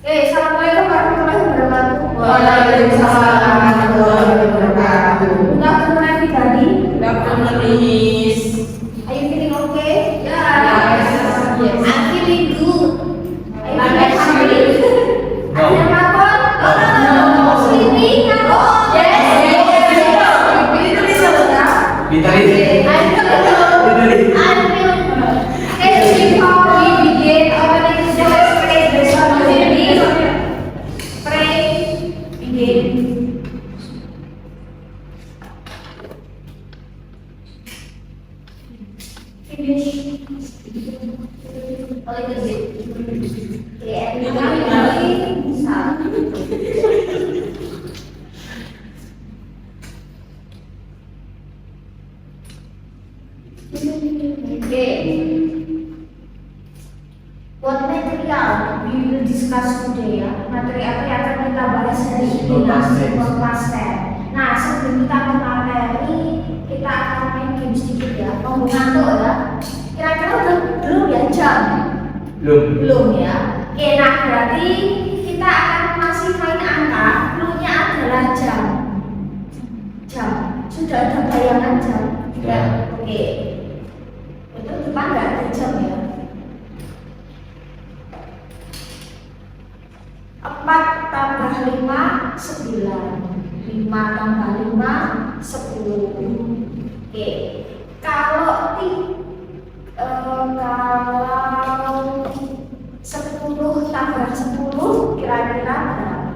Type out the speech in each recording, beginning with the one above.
Assalamualaikum warahmatullahi wabarakatuh. Waalaikumsalam warahmatullahi wabarakatuh. Good afternoon everybody. Good afternoon, Miss. Are you feeling okay? Yes. I'm feeling good. Are you I'm feeling happy? No. Ada mabok? No. Sleeping? Mabok? Yes. Itu bisa enggak? Vitality. I'm feeling before we begin our next let's pray the psalm reading. Pray, begin. Finish. Oh, itu sih. Ya, ini salah. Okay. What material we will discuss today ya? Materi apa yang akan kita bahas hari ini? Simple past tense. Nah, sebelum kita ke materi, kita akan main game sedikit ya. Mau ngantuk ya? Kira-kira udah belum ya jam? Belum ya. Oke, nah berarti kita akan masih main angka. Cluenya adalah jam. Jam. Sudah ada bayangan jam? Tidak. Oke. Itu depan nggak ada jam ya? 4 tambah 5, 9. 5 tambah 5, 10. Oke. Kalau 10 tambah 10 kira-kira berapa?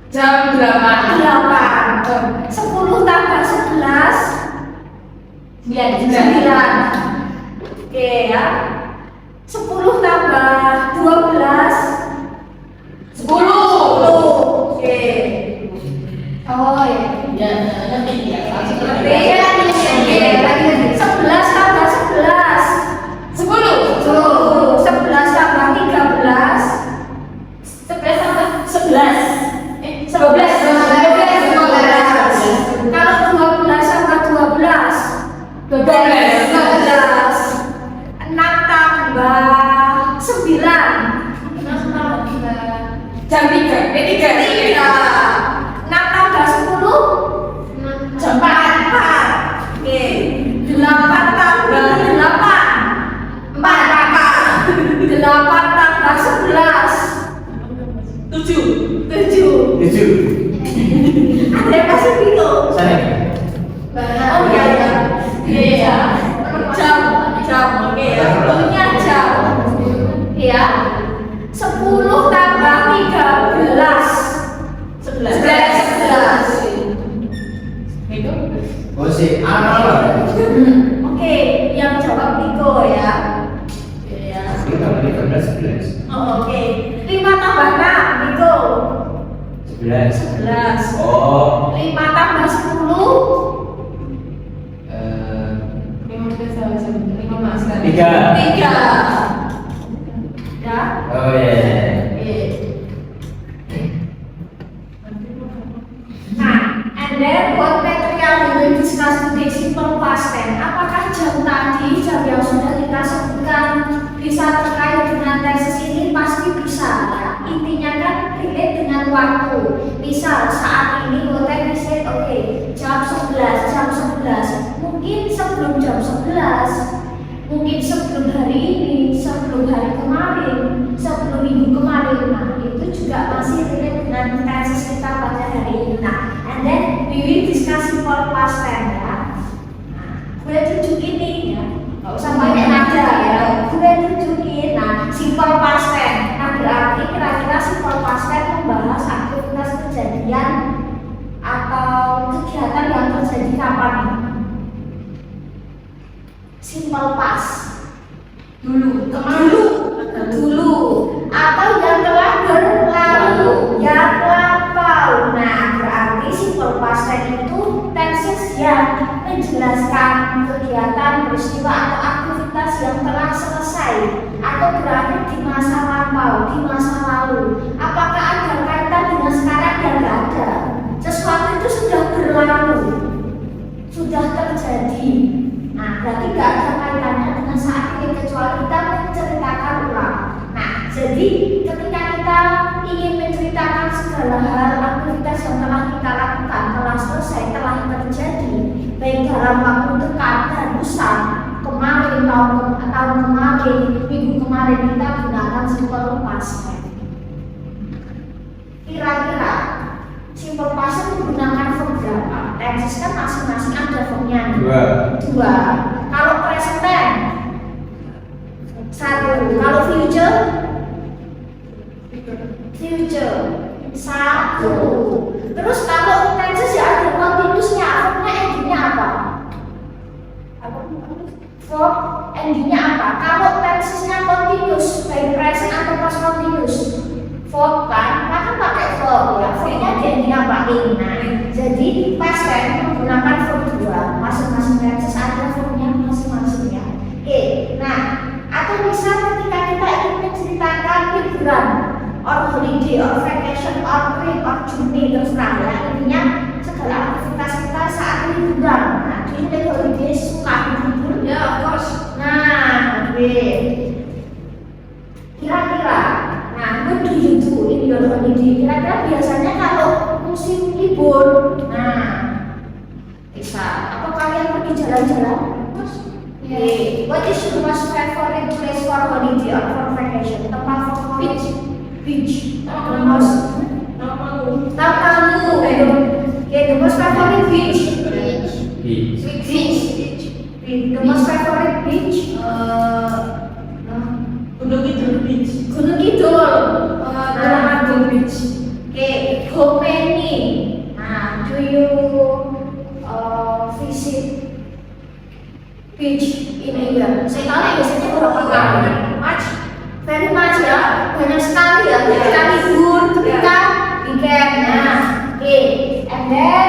Jam 8. 8. 10 tambah 11 9. Oke ya. 10 tambah 12 10. Oke. Oh ya. Ya, nanti ya. Beda nih. Oke, lagi 11 tambah 11 10. Tuh, 11 tambah 13 11 tambah 11. 12. Kalau 12 tambah 12 12. 6 tambah 9 Jam 3. 3. 6 tambah 10 Jam 4. Oke. 8 tambah 8 4. 8 tambah 11 7. 7. Ada yang masih bingung? Saya. Oh iya ya. Iya. Jam. Oke ya. Punya jam. Iya. 10 tambah 13 11. Itu. Oh sih, apa? Oke, yang jawab Niko ya. Iya. Kita beli 11. Oh, oke. 5 tambah 6 Niko 11. 11. Oh. 5 tambah 10 Tiga. 3. Ya. Oh iya. Oke. Nah, and then what material we will discuss today simple past tense. Apakah jam tadi, jam yang sudah kita sebutkan bisa terkait dengan tesis ini? Pasti bisa ya. Intinya kan relate dengan waktu. Misal saat ini hotel bisa oke, jam 11. Mungkin sebelum jam 11. Mungkin sebelum hari ini, sebelum hari kemarin, sebelum minggu kemarin. Nah, itu juga masih relate dengan tesis kita pada hari ini. Nah, and then we will discuss simple past tense ya. Nah, gue tunjukin nih ya, nggak usah banyak nada ya. Gue tunjukin. Nah, simple past tense. Nah, berarti kira-kira simple past tense membahas aktivitas kejadian atau kegiatan yang terjadi kapan nih? Simple past dulu atau yang telah berlalu, yang lampau. Nah, berarti simple past tense itu tenses yang menjelaskan kegiatan, peristiwa atau aktivitas yang telah selesai atau berakhir di masa lampau, di masa lalu. Apakah ada kaitan dengan sekarang? Dan tidak ada. Sesuatu itu sudah berlalu, sudah terjadi. Nah, berarti tidak ada kaitannya dengan saat ini kecuali kita menceritakan ulang. Nah, jadi ketika kita ingin segala hal aktivitas yang telah kita lakukan telah selesai, telah terjadi, baik dalam waktu dekat, barusan, kemarin, tahun kemarin, minggu kemarin, kita gunakan simple past tense. Kira-kira simple past tense menggunakan verb berapa? Tenses kan masing-masing ada verbnya. Dua. Kalau present tense satu. Kalau future satu. Terus kalau tenses ya ada continuousnya, verbnya endingnya apa? Verb endingnya apa? Kalau tensesnya continuous, baik present atau past continuous, verb kan pakai verb ya. Verbnya di ending apa? Nah, jadi past tense menggunakan verb dua. Masing-masing tenses ada verbnya masing-masing ya. Oke, nah atau bisa ketika kita ingin menceritakan liburan, or holiday, or vacation, or trip, or journey, terserah ya. Intinya segala aktivitas kita saat liburan. Nah, ini holiday suka libur ya, of course. Nah, kira-kira, nah, what do you do in your holiday? Kira-kira biasanya kalau musim libur, nah, bisa. Apa kalian pergi jalan-jalan? What is your most favorite place for holiday or for vacation? Tempat favorit? Beach. The most the most favorite beach. The most favorite beach. Gunung Kidul Beach. Gunung Kidul. Gunung Beach. Okay, how many? Nah, do you visit beach in a year? Sekali biasanya berapa kali? Very much ya, banyak sekali ya. Ketika libur, ketika weekend. Nah, and then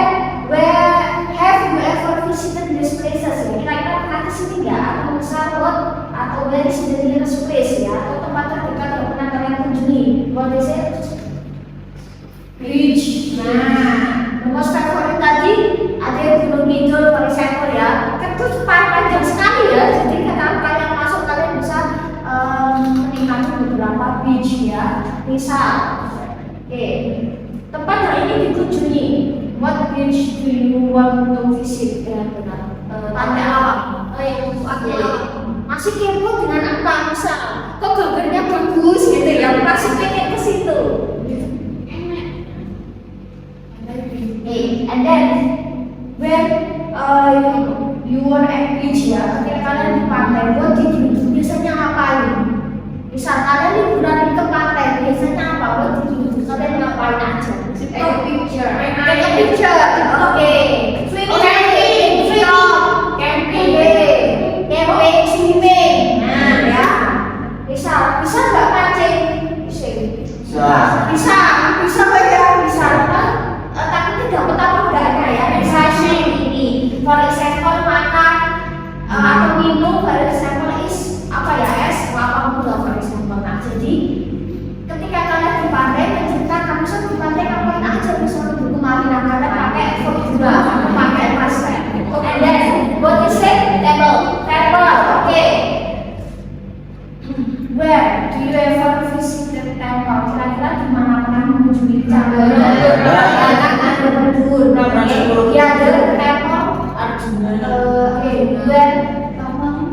where have you ever visited these places? Kira-kira pernah kesini nggak? Atau misal atau where is the nearest place ya? Atau tempat terdekat yang pernah kalian kunjungi? What is it? Beach. Nah, the most favorite tadi ada yang Gunung Kidul, for example ya. Itu panjang sekali ya. Jadi kalau kalian masuk kalian bisa menikmati beberapa beach ya. Misal, tempat yang ini dikunjungi. What beach do you want to visit? Benar-benar pantai alam. Masih kepo dengan apa? Misal, kok gambarnya bagus gitu ya? Masih pengen ke situ. And then when you were at beach ya, ketika kalian di pantai, what did you do? Biasanya ngapain? Misal kalian liburan ke pantai, biasanya apa? What did you do? Kalian ngapain aja? Take a picture. Oke. Swimming. Nah ya. Bisa nggak pancing? Bisa kan? Tapi tidak betapa enggaknya ya. Misalnya ini, for example makan atau minum, for example is apa ya, es atau apapun lah, for example. Nah, jadi ketika kalian di pantai menceritakan misal di pantai ngapain aja, misalnya di kemarin kalian pakai figura atau pakai pasta. And then what is it? Table. Oke. Where do you ever visit the temple? Kira-kira di mana pernah mengunjungi temple? Ya, the temple Arjuna. Where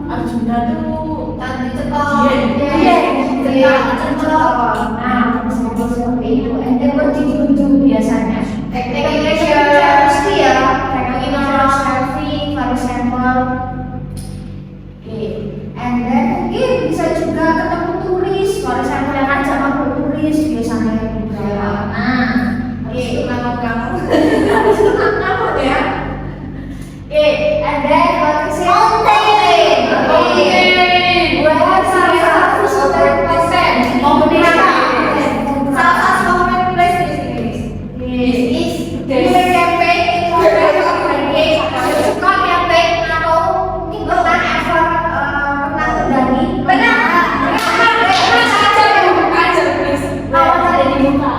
Arjuna tuh tadi Nah, seperti itu. And then what did you do biasanya? Taking picture pasti ya. Taking selfie, for example. And then mungkin bisa juga ketemu turis, for example yang ngajak ngobrol turis biasanya juga. Nah, itu kamu. Ya. And then what is it? Mountain. Where salah satu favorite place? Salah satu favorite place is camping. Suka camping atau mungkin pernah mendaki? Pernah. Aja please. Awal ada di muka.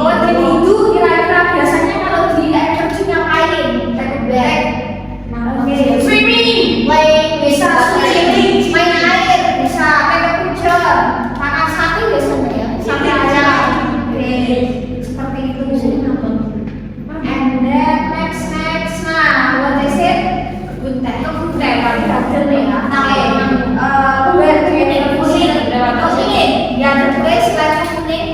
What did you do? Kira-kira biasanya kalau di air terjun ngapain? Take a bath. Oke. Swimming. Bisa swimming. Main air. Bisa take a picture. Makan sate biasanya ya. Sate ayam. Oke. Seperti itu biasanya. And then next. Nah, what is it? Kebun teh. Paling garden ya. Where do you need kuning? Kuning. Ya, tertulis selain kuning.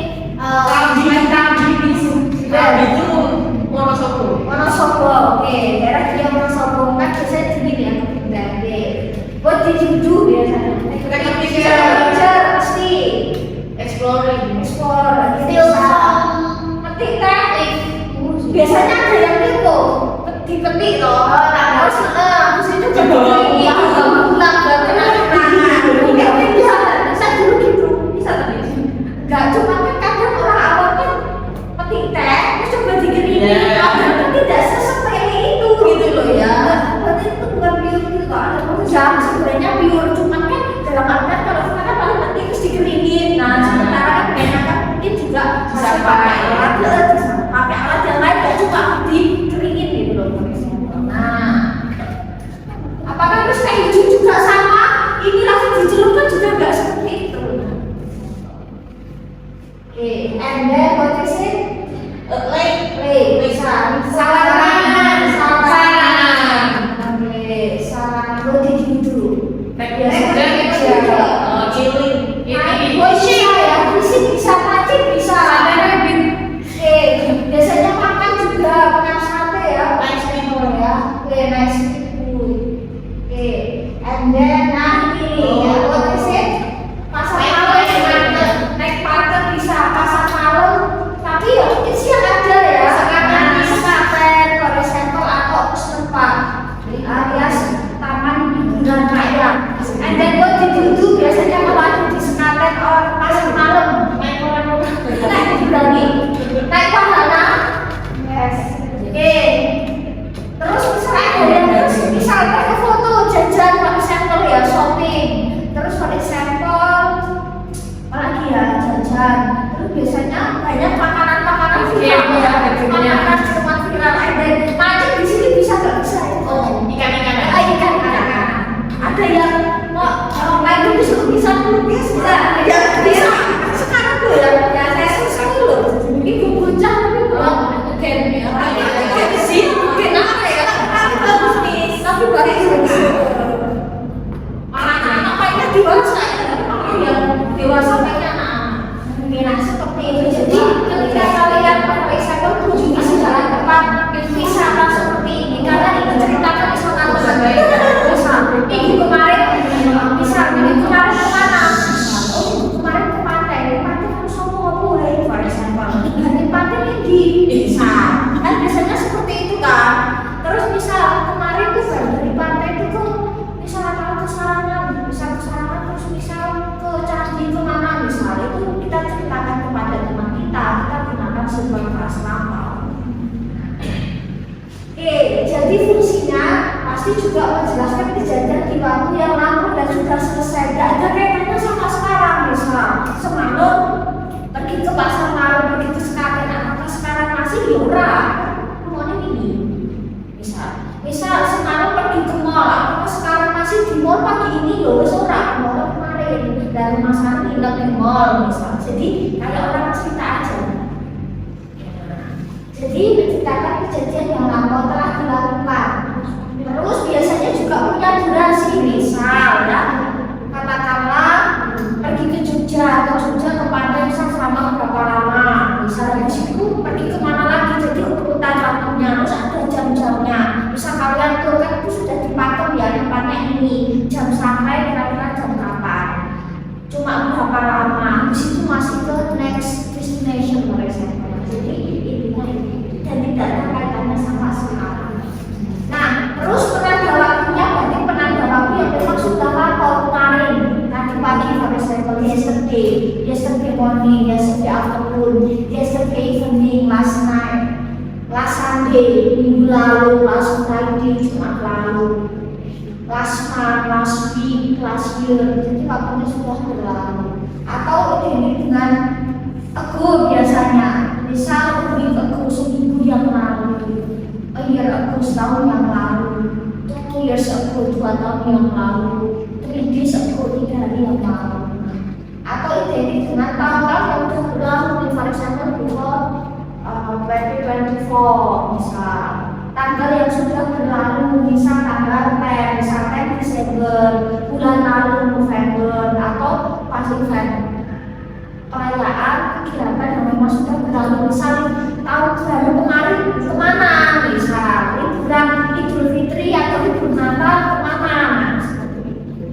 Itu Wonosobo. Wonosobo, oke. Daerah dia Wonosobo kan biasanya dingin ya kebun teh. What did you do biasanya? Take a Picture pasti. Exploring. Explore. Still petik teh. Biasanya ada yang gitu. Petik loh. Terus itu pulang bisa dulu gitu. Bisa tapi nggak cuma kan kadang orang awam kan petik teh terus coba dikeringin. Kan tidak sesepele itu gitu loh ya. Berarti itu bukan pure gitu kok. Ada yang sebenarnya pure cuman kan dalam artian kalau kita kan paling penting terus dikeringin. Nah sementara kan kebanyakan mungkin juga bisa pakai alat yang lain gak cuma dikeringin gitu loh. Nah, apakah terus kayak hijau juga sama? Ini langsung dicelupkan juga nggak seperti itu. Oke, and then what is it? Lake. Bisa. Salaman. Oke, salaman. What did you do? Chilling. Bisa mancing bisa. Oke, biasanya makan juga makan sate ya. Nice people. Ya. Oke, nice food. Oke, and then ini ya, what is it? Pasar malam. Naik pater bisa pasar malam. Tapi ya mungkin sih ada ya. Sekaten, for example atau Pustempat alias taman hiburan rakyat. And then what did you do? Biasanya kalau ada di sekaten or pasar malam. Naik wahana. Yes. Oke. Terus misalnya ada yang misalnya pakai foto jajan for example ya shopping. Terus for example apalagi ya jajan. Terus biasanya banyak makanan viral ya. Makanan cuma viral. Dan macam di sini bisa nggak bisa ya? Ikan-ikan. Ikan. Ada yang mau main bisa melukis nggak? Ya bisa. Sekarang tuh ya saya suka loh. Ibu bocah tapi belum game ya. Sih, kenapa ya? Tapi bagus. Anak-anak mainnya dewasa yang dewasa mainnya anak-anak. Nah seperti itu. Jadi ketika kalian misalkan kunjungi segala tempat wisata seperti ini, kalian ingin ceritakan wisata sebagai minggu kemarin kemana? Kemarin ke pantai. Pantai kan semua boleh, for example. Di pantai ini bisa. Kan biasanya seperti itu kan. Terus misal kemarin tuh dari pantai itu tuh misal kalau ke Sarangan terus misal ke Candi kemana misal itu kita ceritakan kepada teman kita gunakan sebagai prasangka. Jadi fungsinya pasti juga menjelaskan kejadian di waktu yang lalu dan sudah selesai. Tidak ada kaitannya sama sekarang misal semalam pergi ke pasar malam pergi ke sekaten apakah sekarang masih yura rumahnya ini misal semalam pergi ke mall apakah sekarang masih di mall pagi ini yura ora mall kemarin dan rumah saya hilang di mall misal. Jadi kayak orang cerita aja. Jadi menceritakan kejadian yang lampau telah dilakukan. Terus biasanya juga punya durasi misal ya katakanlah pergi ke Jogja ke pantai misal selama berapa lama misal di situ pergi kemana lagi jadi urutan waktunya terus ada jam-jamnya misal kalian tuh kan itu sudah dipatok ya tempatnya ini jam sampai kira-kira jam kapan cuma berapa lama di situ masih ke next destination mereka. Jadi intinya dan tidak ada kaitannya sama sekarang. Nah terus penanda waktunya berarti penanda waktu yang memang sudah lapor kemarin tadi pagi for example yesterday morning, yesterday afternoon, yesterday evening, last night, last Sunday, minggu lalu, last Friday, Jumat lalu, last month, last week, last year. Jadi waktunya sudah berlalu. Atau identik dengan ago biasanya. Misal tahun yang lalu, 2 years ago, 2 tahun yang lalu, 3 days ago, 3 hari yang lalu. Atau identik dengan tahun-tahun yang sudah berlalu, for example before 2024 misal. Tanggal yang sudah berlalu, misal tanggal 10, misal 10 Desember, bulan lalu November, atau pas event perayaan kegiatan yang memang sudah berlalu, misal tahun baru kemarin kemana, misal liburan Idul Fitri atau libur Natal kemana, nah, seperti itu.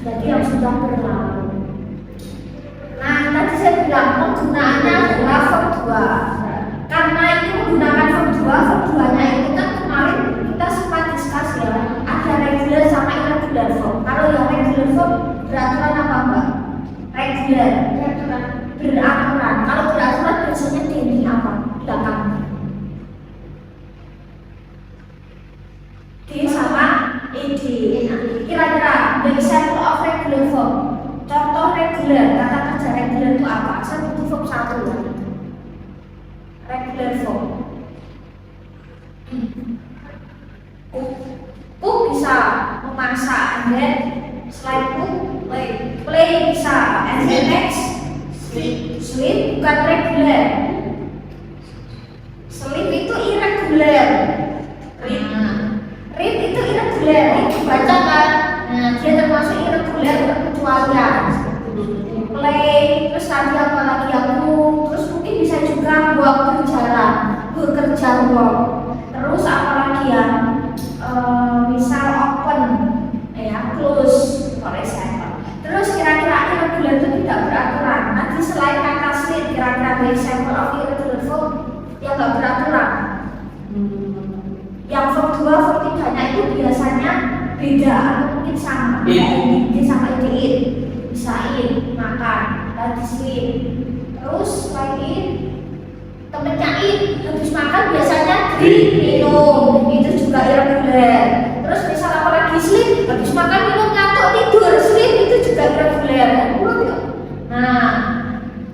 Jadi yang sudah berlalu. Nah, tadi saya bilang penggunaannya adalah verb 2. Karena ini menggunakan verb 2 nya itu kan kemarin kita sempat diskus ya, ada regular sama irregular verb. Kalau yang regular verb beraturan apa mbak? Regular, beraturan. Kalau beraturan biasanya di apa? Belakang. D sama ed. Kira-kira the example of regular verb. Contoh regular, kata kerja regular itu apa? Saya butuh verb 1 ya. Regular verb. Cook bisa memasak, and then selain cook, play bisa, and then next sleep bukan regular. Sleep itu irregular. Read itu irregular, itu baca kan? Nah, dia termasuk irregular kecualian. Play, terus tadi apa lagi aku, terus mungkin bisa juga walk berjalan, bekerja walk. Terus apa lagi ya? Misal open, ya close, for example. Terus kira-kira irregular itu tidak beraturan. Nanti selain kata sleep, kira-kira the example of irregular verb yang nggak beraturan. Yang verb 2, verb 3-nya itu biasanya beda atau mungkin sama. Ini sama eat, bisa eat, makan, tadi sleep. Terus lagi temennya eat, habis makan biasanya drink, minum, itu juga irregular. Terus misal apa lagi sleep, habis makan minum ngantuk tidur, sleep itu juga irregular. Nah,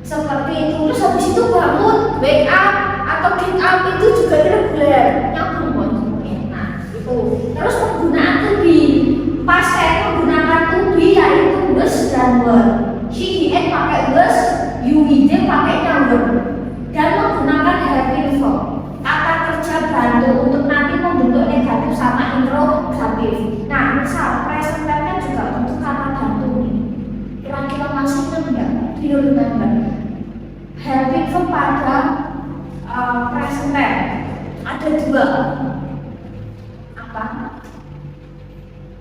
seperti itu. Terus habis itu bangun, wake up atau get up itu juga irregular. Nyambung semuanya. Nah, itu. Terus penggunaan to be, past tense menggunakan to be yaitu was dan were. She, he, and pakai was, you, he, they pakainya were. Dan menggunakan helping verb. Kata kerja bantu untuk nanti membentuk negatif sama interrogatif. Nah, misal present tense juga untuk kata bantu nih. Kira-kira masih ingat nggak? Do you remember? Helping verb pada present tense ada 2. Apa?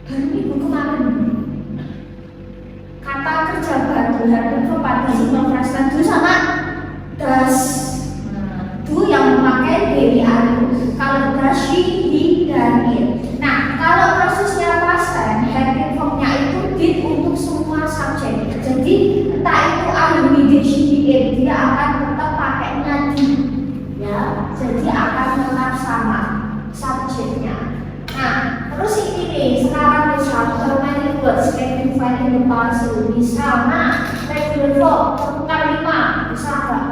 Baru minggu kemarin. Kata kerja bantu helping verb pada simple present tense sama does. Do yang memakai daily are. Kalau does she, he, dan it. Nah, kalau kasusnya past tense, helping verbnya itu did untuk semua subjek. Jadi entah itu I, we, did, she, he, it, dia akan tetap pakainya di. Ya, jadi akan tetap sama subjeknya. Nah, terus ini nih, sekarang misal many words can be found in the past. Misal, nah, regular verb bukan 5, bisa nggak?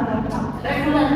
Regular,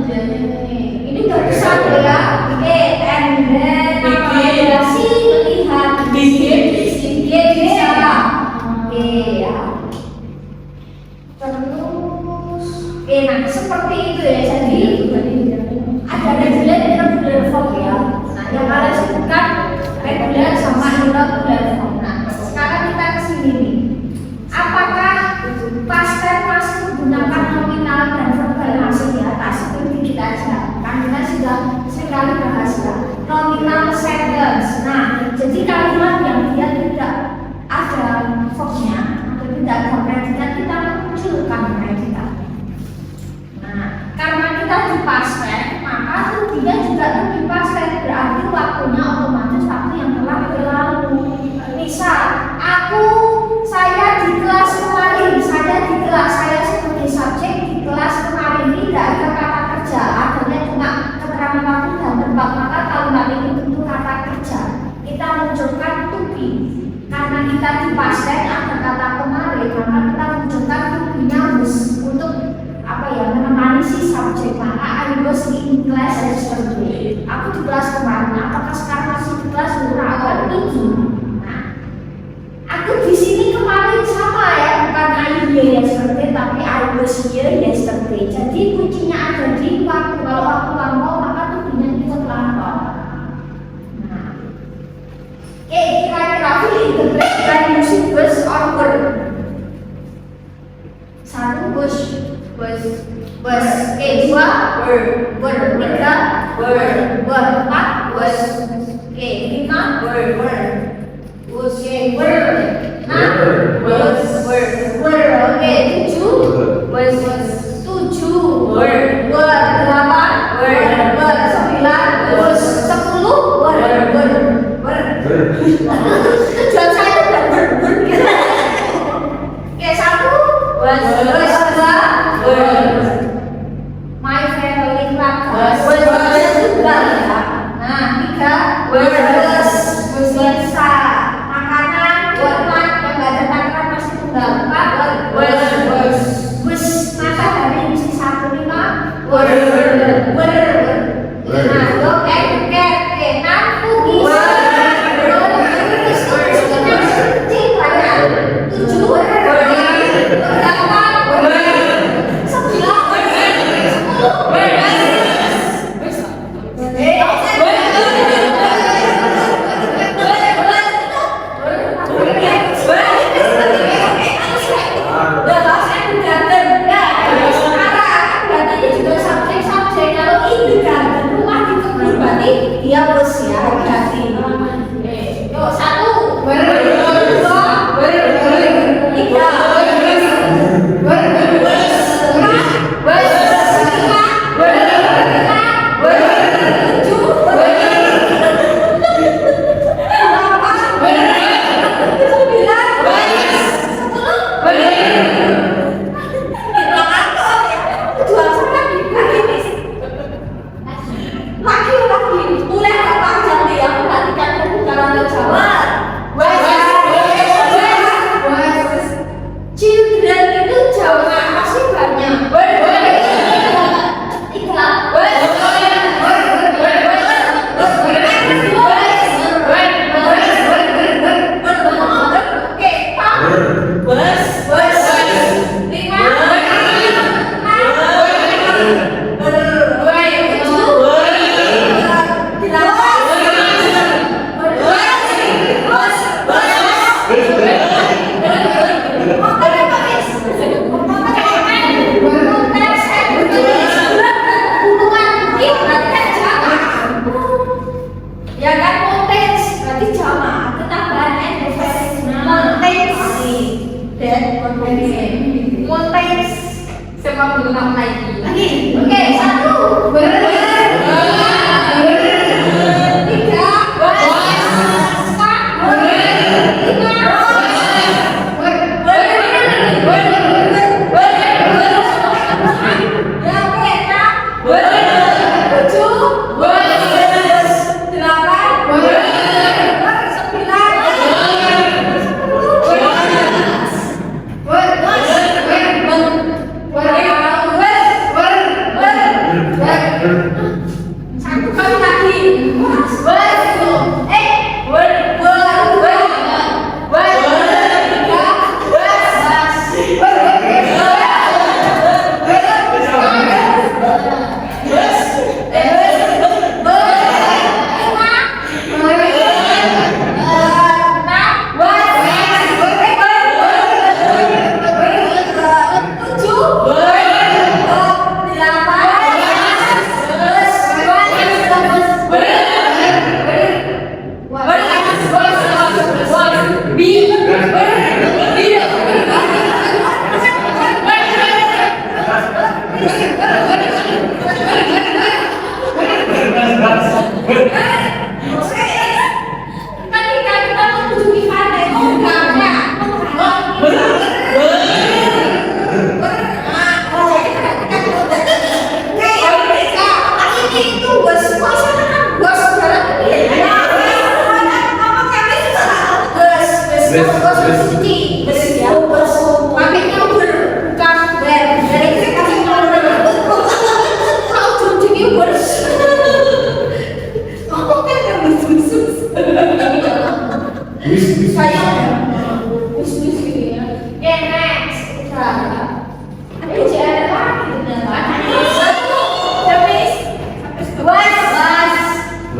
Ini udah bisa ya. Oke, and then akomodasi melihat sedikit bisa. Oke ya. Terus, nah seperti itu ya. Jadi ada regular dan irregular form ya. Nah, yang kalian sebutkan regular sama irregular form. Nah, sekarang kita ke sini nih. Apakah past tense masih menggunakan nominal dan verbal masih di atas? Itu dikit aja. Kan kita sudah sekali bahas ya. Nominal sentence. Nah, jadi kalimat yang dia tidak ada verbnya atau tidak ada predikat, kita munculkan predikat. Nah, karena kita di past tense, maka dia juga di past tense, berarti waktunya otomatis waktu yang telah berlalu. Misal, saya di kelas kemarin, saya sebagai subjek di kelas kemarin tidak ada kata kerja, adanya cuma keterangan waktu dan tempat, maka kalimat ini tentu kata kerja. Kita munculkan to be. Karena kita di past tense ada kata kemarin, maka kita munculkan to be-nya untuk menemani si subjek. Maka I was in class yesterday. Aku di kelas kemarin. Apakah sekarang masih di kelas? Akan tinggi. Nah, aku di sini kemarin sama ya, bukan I here yesterday, tapi I was here yesterday. Jadi kuncinya ada di waktu. Kalau waktu lampau, maka tujuannya kita lampau. Nah, kira-kira interpretasi musik bus or word. Satu bus. Dua word, tiga word, empat was, lima word, was, enam was, tujuh word, delapan word, 9 was, 10 word. Tujuan saya udah word. Satu was, dua word. My family was juga ya. Nah, 3 was bisa makanan buat yang nggak ada takaran masih tunggal. 4 was masa dari misi 1 5 nah, dog and cat 6 cookies 9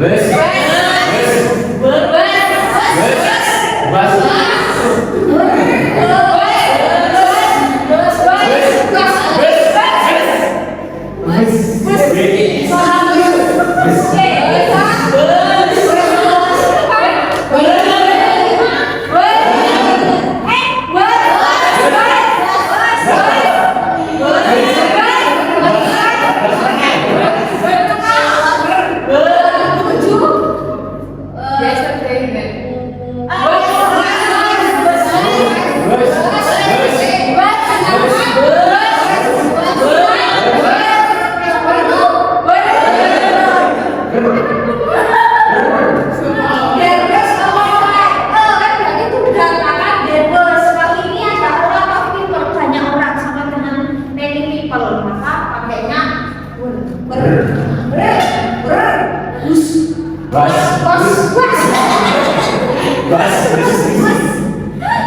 Bus.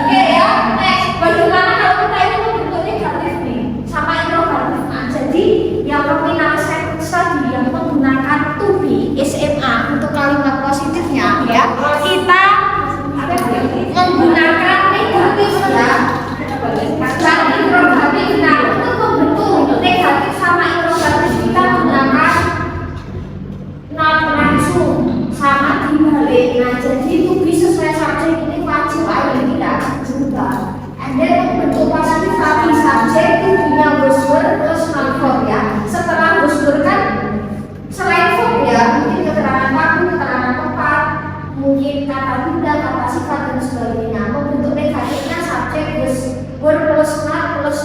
Oke ya, next. Bagaimana kalau kita itu membentuk negatif nih sama interrogatif? Nah, jadi yang nominal sentence tadi yang menggunakan to be SMA untuk kalimat positifnya ya, kita menggunakan negatif ya. Dan interrogatif, nah untuk membentuk negatif sama interrogatif kita menggunakan not langsung sama dibalik. Nah jadi to be sesuai subjek ini wajib aja tidak juga. And then membentuk positif tadi subjek itu punya buzzword plus noun verb ya. Setelah buzzword kan selain verb ya, mungkin keterangan waktu, keterangan tempat, mungkin kata benda, kata sifat dan sebagainya. Membentuk negatifnya subjek buzzword plus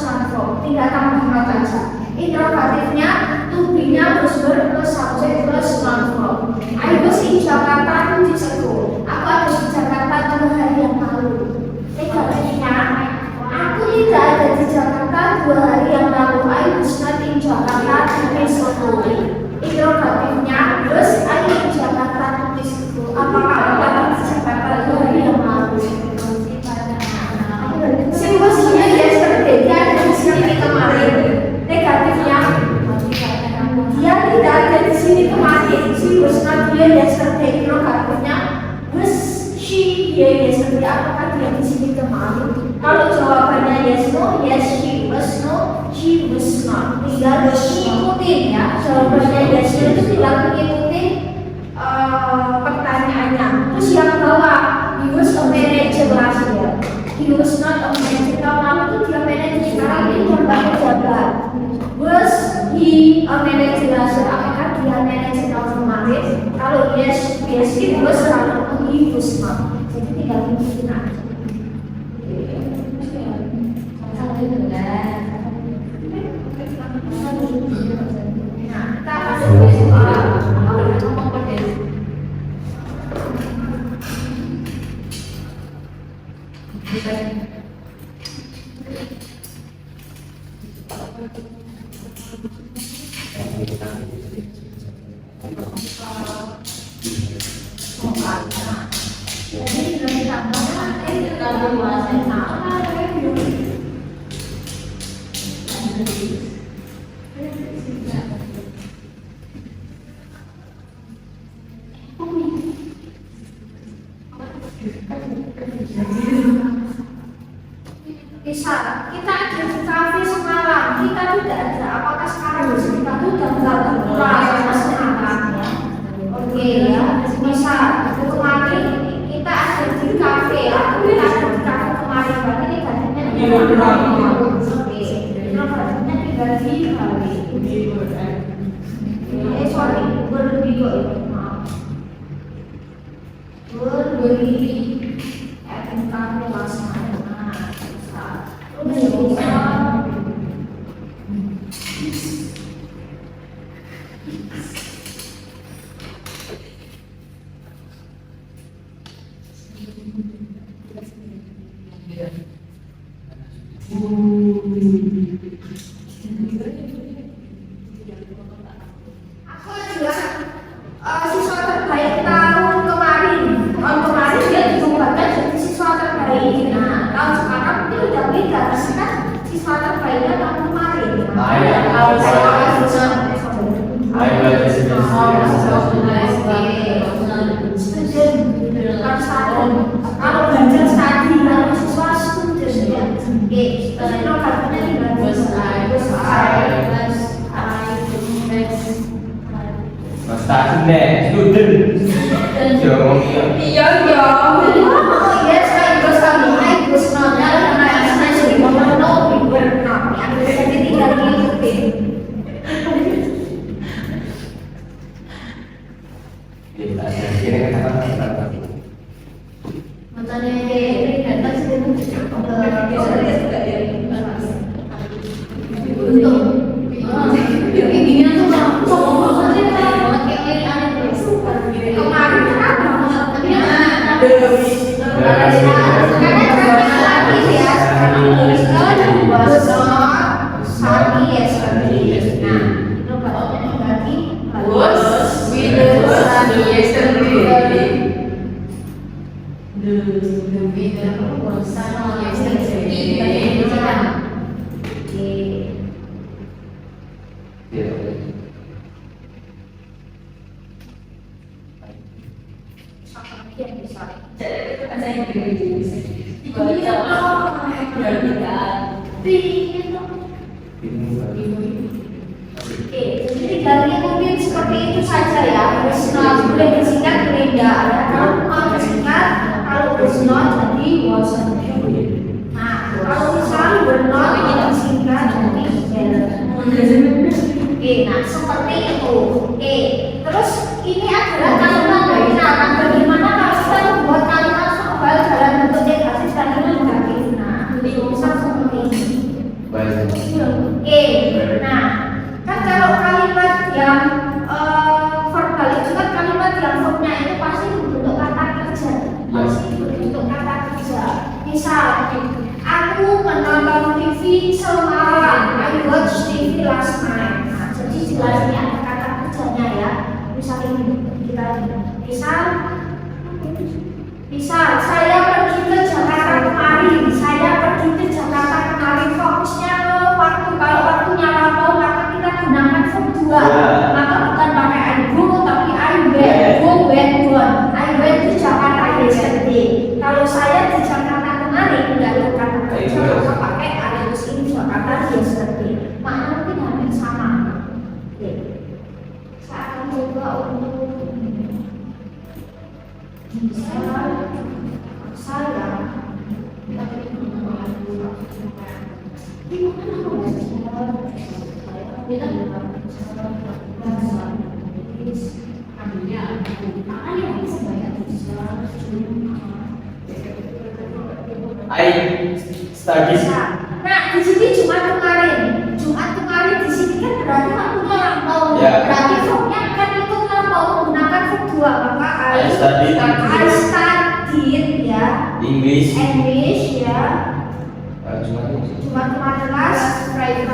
noun verb, tinggal tambah not aja. Interrogatifnya to be-nya buzzword plus subjek plus noun verb. I was in Jakarta 2 days ago. Aku ada di Jakarta 2 hari yang lalu. Negatifnya, aku tidak ada di Jakarta 2 hari yang lalu. I was not in Jakarta 2 days ago. Interrogatifnya, was I in Jakarta 2 days ago? Apakah aku ada di Jakarta 2 hari yang lalu? Situasinya yesterday, dia ada di sini kemarin. Negatifnya, dia tidak ada di sini kemarin. She was not here yesterday. Interrogatifnya, was she here yesterday? Apakah dia di sini kemarin? Kalau jawabannya yes no, yes she was, no she was not. Tinggal mengikuti ya. Jawabannya yes no itu tinggal mengikuti pertanyaannya. Terus yang bawah, he was a manager last year. He was not a manager. Tahun lalu itu dia manager, sekarang ini berbagai pejabat. Was he a manager last year? Apakah dia manager tahun kemarin? Kalau yes, he was. Kalau he was not. Jadi tinggal mengikuti aja. Nah, kita masuk ke soal ngomong pada bisa kita ada di kafe semalam, kita tidak ada. Apakah sekarang kita sudah pulang sama sekarang ya? Oke ya, bisa. Kemarin kita ada di kafe, aku kita ada di kafe kemarin. Berarti negatifnya oke, negatifnya tidak di kafe. Sorry, berbeda. Maaf. Berbeda. Kafe langsung. Aku adalah siswa terbaik tahun kemarin. Tahun kemarin dia dinobatkan jadi siswa terbaik. Nah, tahun sekarang itu udah beda karena siswa terbaiknya tahun kemarin. I student. Yo, Iya, iya. Oh yes, I was not. Saya sudah ngomong no, we were not. Jadi tinggal ngikutin. kita kira kata-kata. Makanya ini data sebelum kemarin Oke, jadi dari mungkin seperti itu saja ya. Was not boleh disingkat boleh enggak. Kalau mau disingkat, kalau was not jadi wasn't. Nah, kalau misalnya were not kita singkat jadi were. Oke, nah seperti itu. Oke, terus ini adalah kalimat dari nama. Bagaimana kalau kita membuat kalimat verbal dalam bentuk negatif dan negatif? Nah, misal seperti ini. Oke, nah kan kalau kalimat yang verbal itu kan kalimat yang verbnya itu pasti berbentuk kata kerja, pasti berbentuk kata kerja. Misal, aku menonton TV semalam, I watched TV last night. Nah, jadi jelas ini ada kata kerjanya ya. Misal ini kita misal saya pergi ke Jakarta kemarin, fokusnya ke waktu. Kalau waktunya lampau maka kita gunakan verb 2. Maka bukan pakai I go tapi I went gone. I went to Jakarta yesterday. Kalau saya di Jakarta kemarin tidak ada kata kerja maka pakai I was in Jakarta yesterday. Maknanya mungkin hampir sama. Oke. Saya akan coba untuk I studied. Nah, di sini Jumat kemarin di sini kan berarti waktunya lampau. Ya. Berarti verbnya kan itu lampau menggunakan verb 2. Maka I studied ya. English. Ya. Jumat kemarin last Friday.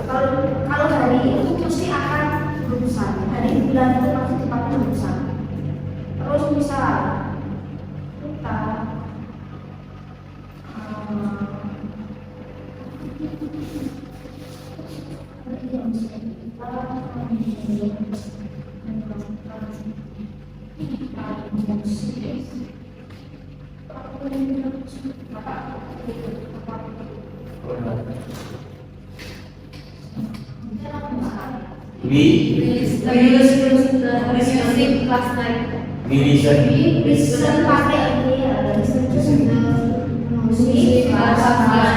Kalau hari itu pasti akan berusaha. Hari bulan itu pasti tepatnya berusaha. Terus misal kita listen pakai ini ya, listen to the music last night.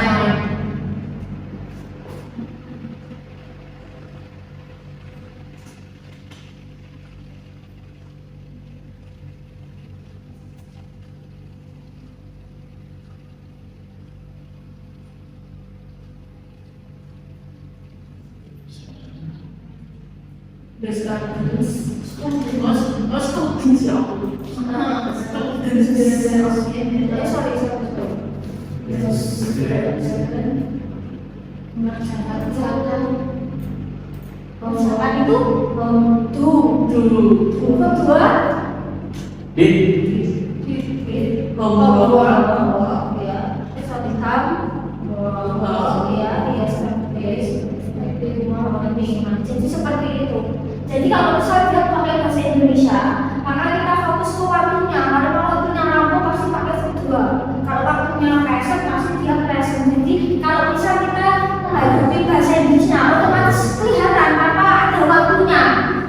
Jadi seperti itu. Jadi kalau misalnya kita pakai bahasa Indonesia, maka kita fokus ke waktunya. Kalau waktunya lampau pasti pakai verb 2. Kalau waktunya present pasti dia present. Jadi kalau bisa kita menghadapi bahasa Indonesia, otomatis kelihatan apa ada waktunya.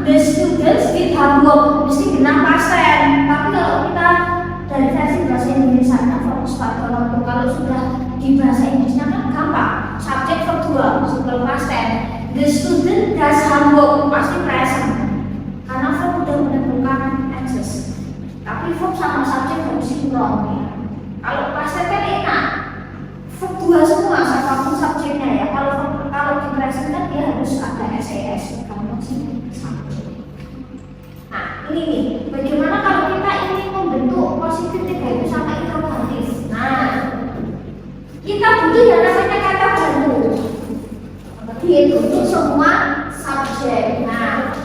The student The student does homework, pasti present. Karena verb udah menentukan access. Tapi verb sama subjek harus sinkron ya. Kalau past tense kan enak. Verb dua semua, siapapun subjeknya ya. Kalau di present kan dia harus ada SES. Kamu sih subjek. Nah ini nih, bagaimana kalau kita ingin membentuk positif tiga itu sama interrogatif? Nah, kita butuh yang namanya kata bantu. Dia untuk semua subjek. Nah,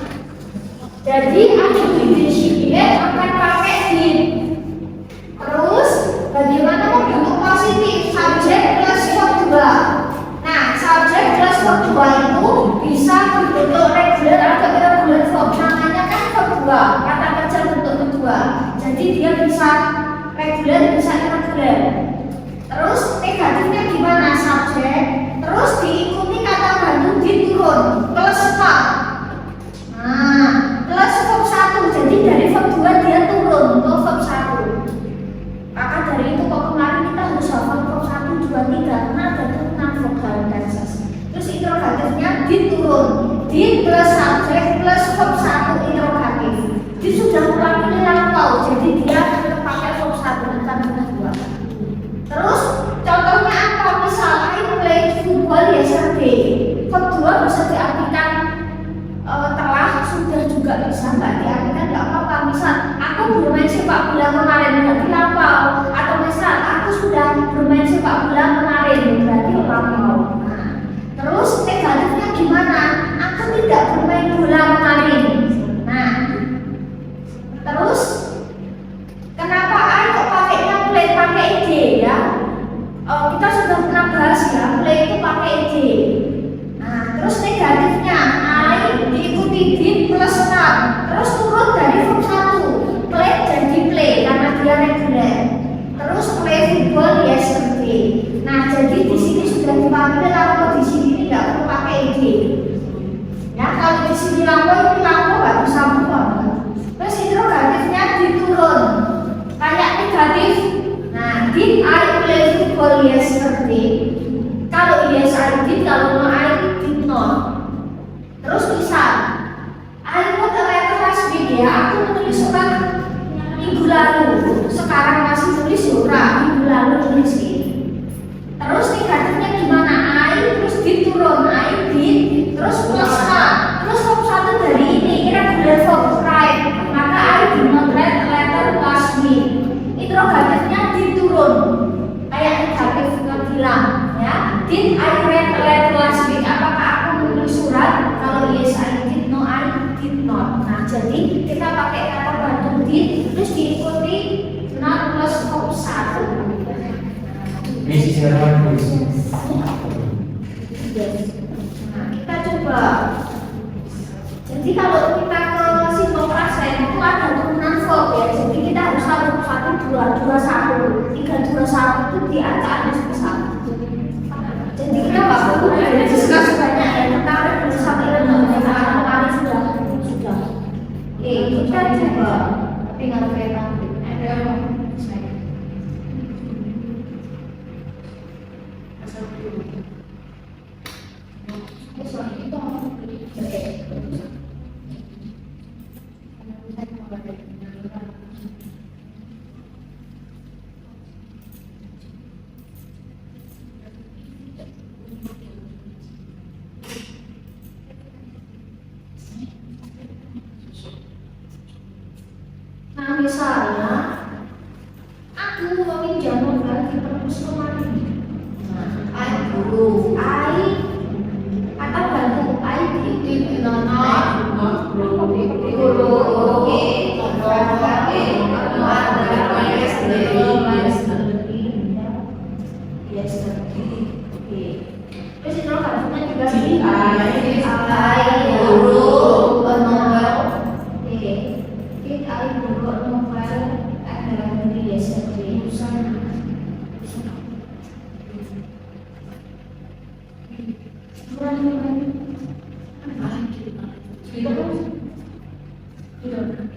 jadi aktivitas di sini akan pakai did. Terus, bagaimana membentuk positif subjek plus verb 2? Nah, subjek plus verb 2 itu bisa berbentuk regular atau irregular verb. Namanya kan verb 2, kata kerja bentuk kedua. Jadi dia bisa regular, bisa irregular. Terus negatifnya gimana? Subjek terus diikuti kata bantu diturun plus verb. Nah, plus verb 1. Jadi dari verb 2 dia turun ke verb 1. Maka dari itu kok kemarin kita harus hafal verb 1, 2, 3 karena ada turunan vokal tenses. Terus interrogatifnya diturun. Di plus subjek plus verb 1 interrogatif. Dia sudah ulangi lampau. Jadi dia pakai verb 1 bukan verb 2. Terus contohnya apa? Misal I played football yesterday. Verb 2 bisa diartikan telah, sudah juga bisa, nggak diartikan nggak apa-apa. Misal aku bermain sepak bola kemarin, berarti lampau. Atau misal aku sudah bermain sepak bola kemarin, berarti lampau. Nah, terus negatifnya gimana? Aku tidak bermain bola kemarin. Nah, terus kenapa I kok pakainya play pakai id ya? Kita sudah pernah bahas ya, play itu pakai id. Nah, terus negatifnya I diikuti did plus not. Terus turun dari verb 1. Play jadi play karena dia regular. Terus play football yesterday. Nah, jadi di sini sudah dipanggil lampau, di sini tidak perlu pakai id. Ya, kalau di sini lampau ini lampau nggak bisa buang. Terus interrogatifnya diturun. Kayak negatif. Nah, did I play football yesterday? Kalau yes I did, kalau no I did not. Terus misal I wrote a letter last week ya, aku menulis surat minggu lalu. Sekarang masih tulis surat minggu lalu tulis ini. Terus negatifnya gimana? I terus diturun, I did, terus plus not. Terus verb 1 dari ini irregular verb write. Maka I did not write a letter last week. Interrogatifnya diturun. Kayak negatif bilang ya. Did I write a letter last week? Apakah aku menulis surat? Kalau yes I did, no I did not. Nah, jadi kita pakai kata bantu did terus diikuti not plus verb 1. Bisa silakan. Nah, kita coba. Jadi kalau kita ke simbol prasen itu ada turunan verb ya. Jadi kita harus tahu 1, 2, 2, 1, 3, 2, 1 itu diacak harus bisa. Jadi kita nggak perlu diskus banyak ya. Kita harus sampai rendah karena kali sudah. Kita coba tinggal kereta. Nah, misalnya aku meminjam novel di perpus kemarin. I guru, I atau bantu I di guru, oke, terus itu harusnya juga di I guru novel, oke. Did I borrow novel at the library yesterday?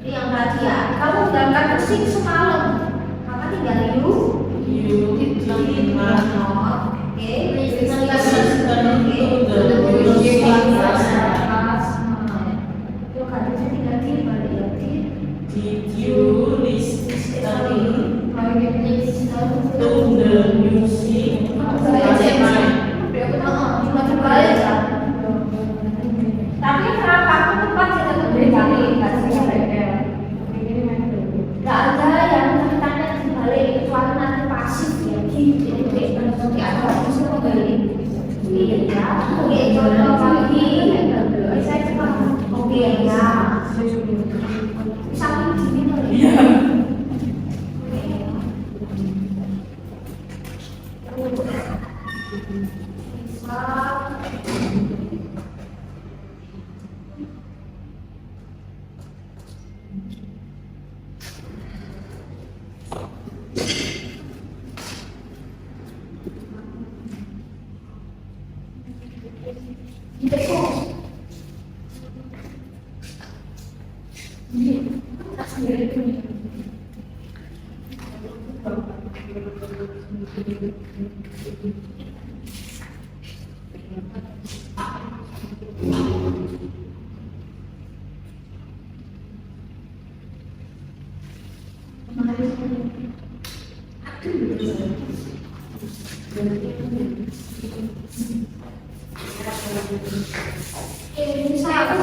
Yang tadi ya, kamu berangkat ke sini semalam, maka tinggal you. Oke,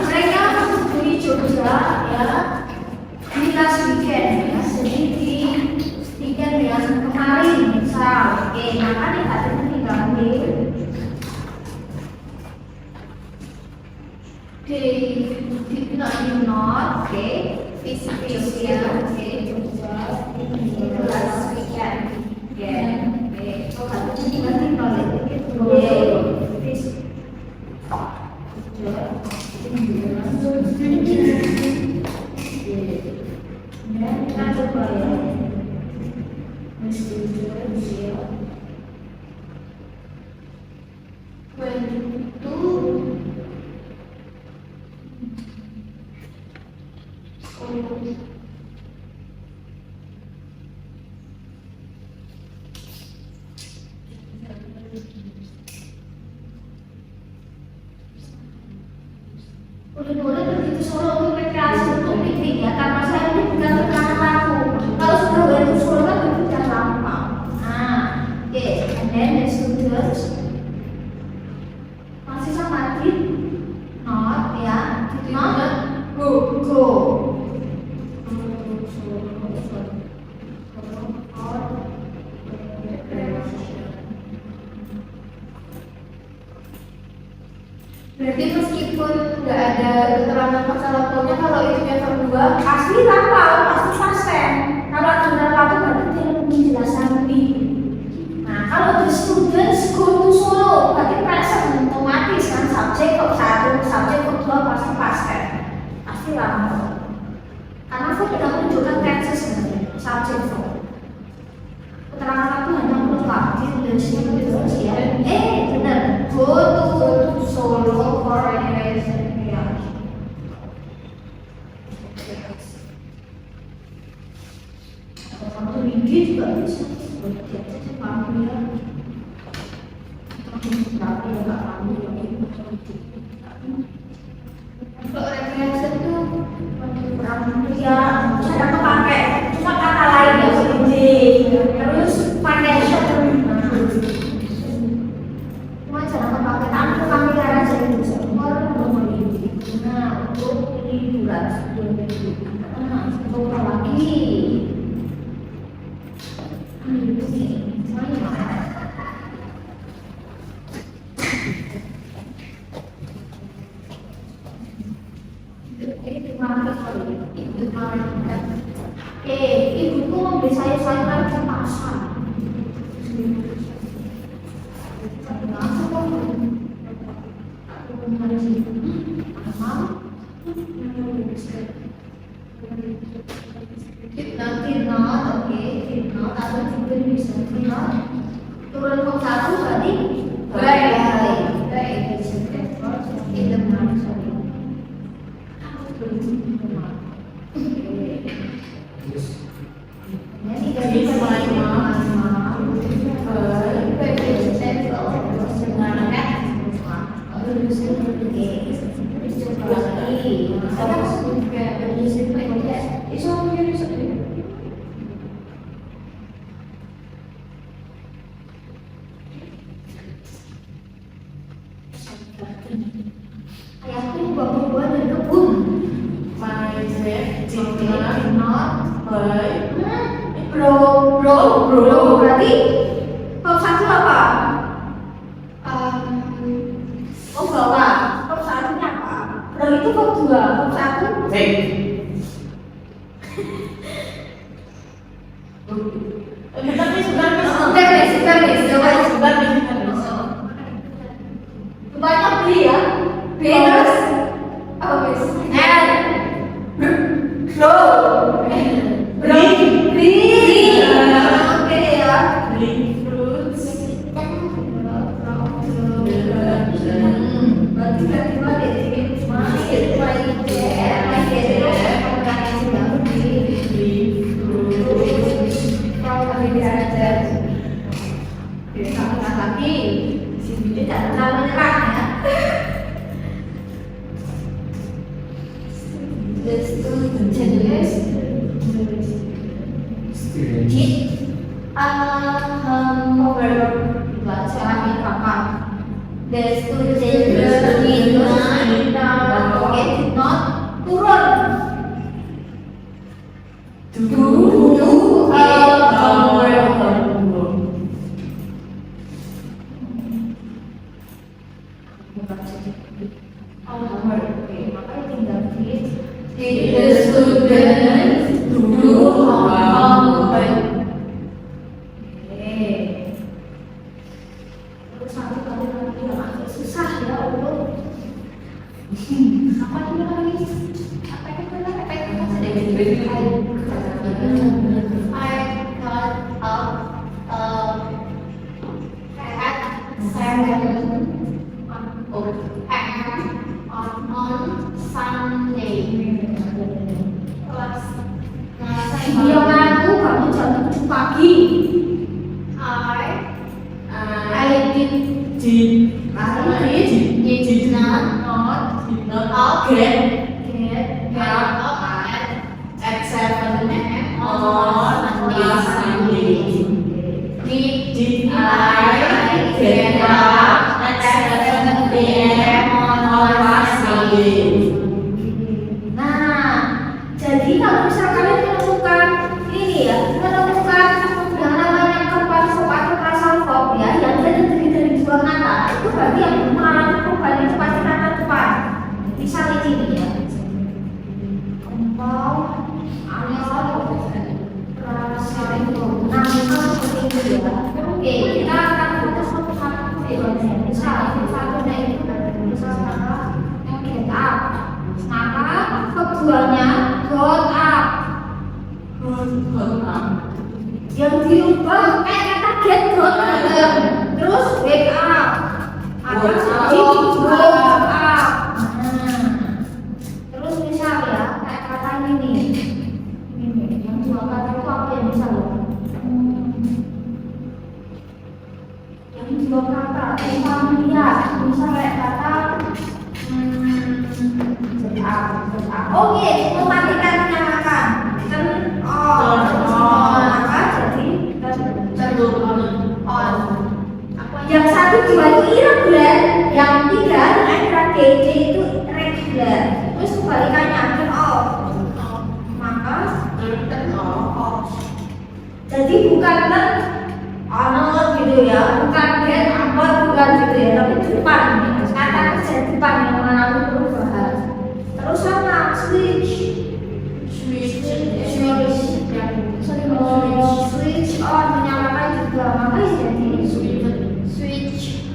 Mereka di Jogja ya di last weekend ya, jadi di weekend yang kemarin misal, oke, maka nih ada tinggal di not, oke, visit ya, oke, Jogja di last weekend, ya, oke, so ada tinggal Boleh-boleh begitu Solo untuk rekreasi untuk piknik ya, karena saya ini bukan keterangan laku. Kalau sudah balik Solo kan itu sudah gampang. Nah, oke, and then the students masih sama did not ya, did not go. Berarti meskipun nggak ada keterangan masa lampaunya, kalau itu yang kedua pasti lampau, pasti pasten. Kalau ada lampau berarti dia lebih penjelasan lebih. Nah, kalau the students go to Solo berarti present, otomatis kan subjek kok satu, subjek kok dua pasti pasten, pasti lampau. Karena aku tidak menunjukkan tenses sebenarnya, subjek kok. Keterangan lampau hanya melengkapi dan terus ya. Benar, go to Solo for recreation ya. Kalau tinggi juga bisa. Tapi ya nggak kami untuk recreation tuh ya cara kepake cuma kata lain ya terus pakai shot. Nah, untuk liburan untuk lagi ibuku membeli sayur-sayuran di pasar. Turun kok satu berarti baik. Ayahku buah-buahan dari kebun. Bro, berarti top satu apa? Bawa. Top satunya apa? Bro itu top dua, top satu. B terus apa bis? L. Bro. Bri. Oke ya. Fruits. Berarti tiba-tiba dari mana ya? Kalau kami belajar lagi, di sini tidak kenal menyerah ya. The student did not turun. Did the students do homework? Terus satu kali lagi yang agak susah ya untuk apa ini lagi? Apa itu namanya? I got up at 7 on Sunday. Dia ngaku kamu jam 7 pagi. I did not get up at 7 a.m. on Sunday. Did I get up at 7 a.m. on Sunday? Nah, jadi kalau misal kalian menemukan ini ya, menemukan yang namanya korban sop atau kasal sop ya, yang terdiri dari dua kata, itu berarti yang mengalami korban itu pasti kata depan. Misal ini ya, kembang, aneh rasa itu. Nah, misal seperti itu ya. Oke, kita akan fokus satu kata ya. Misal satunya itu misal kata yang get up. Maka keduanya got up. Yang diubah kata get got up. Terus wake up. Atau jadi woke up. Terus misal ya kayak kata ini yang dua kata itu apa ya misal? Yang dua kata tentang dia misal kayak kata oke, mematikan menyalakan. Turn on. Maka jadi on. Yang satu dua itu irregular, yang tiga dengan kata DJ itu regular. Terus kebalikannya turn off. Maka turn off. Jadi bukan turn on gitu ya, bukan get on bukan gitu ya, tapi depan. Kata kerja depan yang mengalami perubahan. Terus sama switch on menyalakan juga, maka jadi switch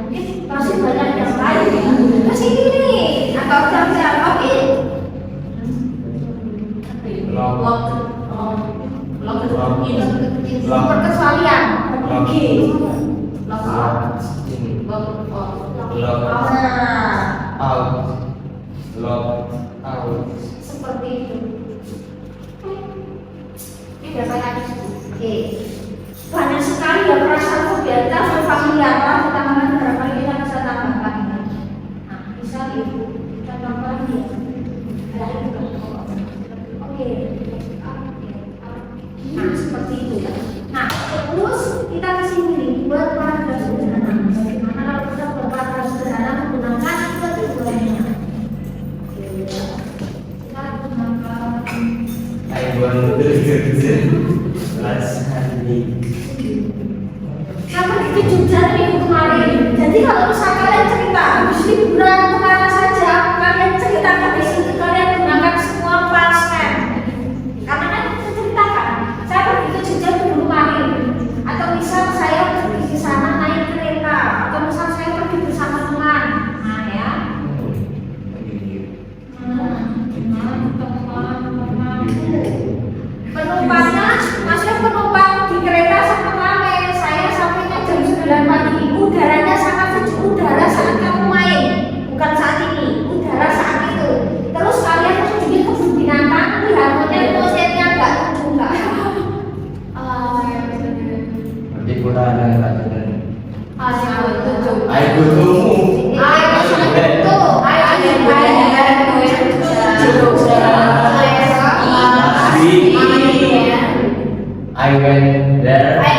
mungkin masih banyak yang lain ya. Terus ini atau jam-jam oke. Perkecualian. Oke. Out. Seperti itu. Ini biasanya oke. Banyak sekali ya perasaan kebiasaan berfamiliar lah, kita akan berapa kali kita bisa tambahkan ini. Nah, bisa itu kita tambah lagi ya. Oke. Nah, seperti itu ya. Nah, terus kita kesini nih buat paragraf sederhana. Bagaimana kalau kita buat paragraf sederhana menggunakan kedua-duanya? Kita gunakan I want to Kamu di Jogja minggu kemarin. Jadi kalau misalnya kalian cerita habis liburan kemana saja, kalian ceritakan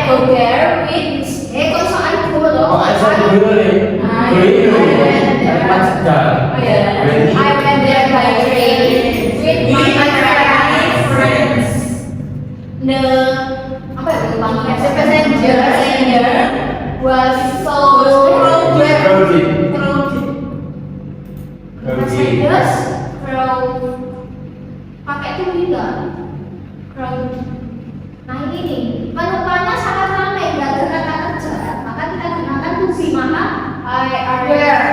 go there with kok soal go loh. Oh, saya dulu nih. Pas jalan. I went there by train with my friends. The apa ya penumpangnya? The passenger was so Crowded. Passengers crowd pakai itu juga crowd. Nah ini nih penumpangnya sangat ramai, nggak ada kata kerja, maka kita gunakan to be. Maka I Iya.